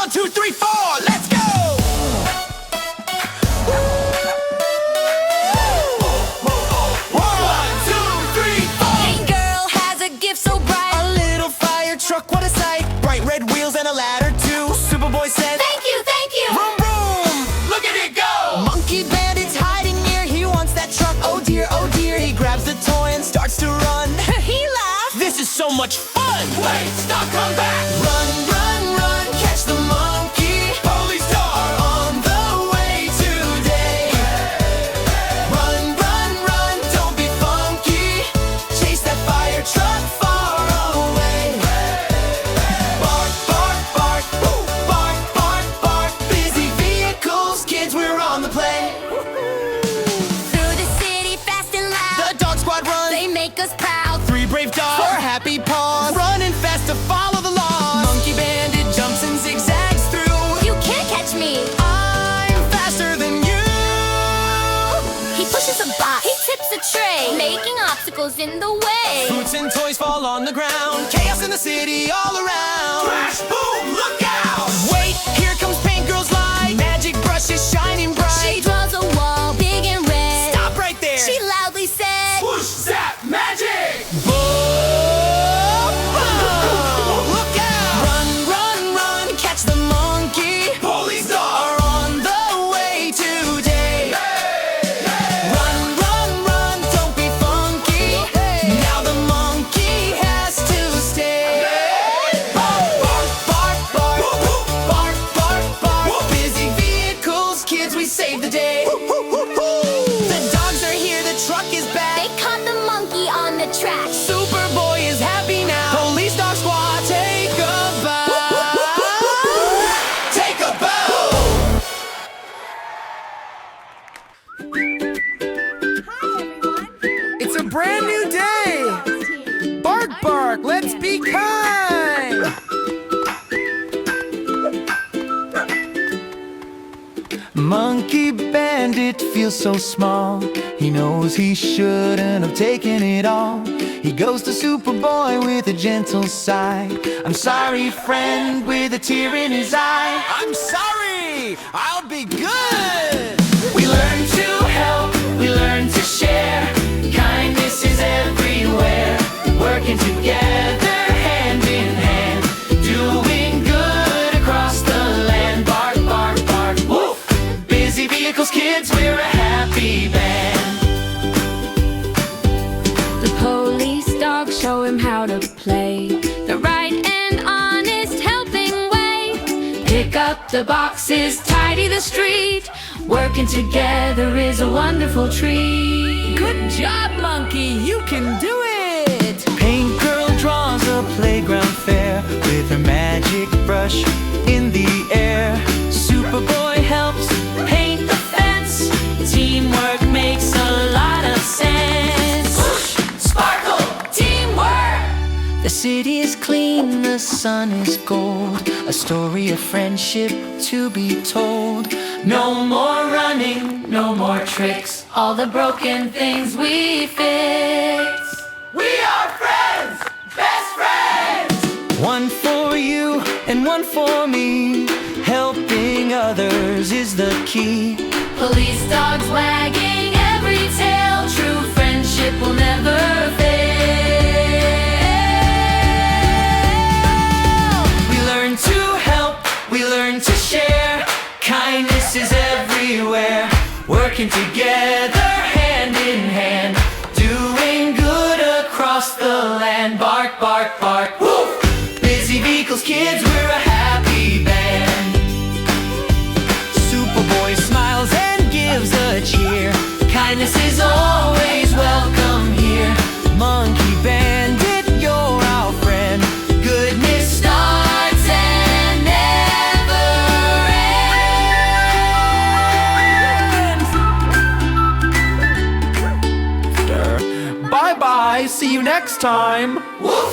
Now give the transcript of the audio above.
1, 2, 3, 4, let's go! Truck, what a sight. Bright red wheels and a ladder too. Superboy said, thank you, thank you. Vroom, vroom, look at it go. Monkey Bandit's hiding near. He wants that truck, oh dear, oh dear. He grabs the toy and starts to run. He laughs, this is so much fun. Wait, stop, come back. Run, run, run, catch the monkey. Police car on the way today. Run, run, run, don't be funky. Chase that fire truck far away. Brave dogs, 4 happy paws, running fast to follow the laws. Monkey Bandit jumps and zigzags through. You can't catch me. I'm faster than you. He pushes a box, he tips a tray, making obstacles in the way. Fruits and toys fall on the ground. Chaos in the city all around. Crash, boom, look out! Wait, here comes Paint Girl's light. Magic brushes shining bright. She draws a wall big and red. Stop right there. She loudly said, swoosh, zap, magic! Save the day. The dogs are here, the truck is back. They caught the monkey on the track. Superboy is happy now. Police dog squad, take a bow. Take a bow. Hi everyone. It's a brand new day. Bark, bark, let's be kind. Monkey Bandit feels so small. He knows he shouldn't have taken it all. He goes to Superboy with a gentle sigh. I'm sorry, friend, with a tear in his eye. I'm sorry, I'll be good. We learn to help, we learn to share. Kindness is everywhere. Working together, hand in hand. Doing good across the land. Bark, bark, bark, woof. Busy vehicles, kids, we're a happy band. The police dogs show him how to play the right and honest helping way. Pick up the boxes, tidy the street. Working together is a wonderful treat. Good job, Monkey, you can do it. Paint Girl draws a playground fair with her magic brush in the air. Superboy helps paint the fence. Teamwork makes a lot of sense. Whoosh, sparkle, teamwork. The city is clean, the sun is gold. A story of friendship to be told. No more running, no more tricks. All the broken things we fix. We are friends, best friends. One for you and one for me. Helping others is the key. Police dogs wagging every tail. True friendship will never fail. We learn to help, we learn to share. Kindness is everywhere. Working together, hand in hand. Doing good across the land. Bark, bark, bark, woof. Busy vehicles, kids, we're a happy band. Superboy smiles and gives a cheer. Kindness is always welcome here. Monkey Bandit, you're our friend. Goodness starts and never ends. Bye-bye, see you next time. Woo!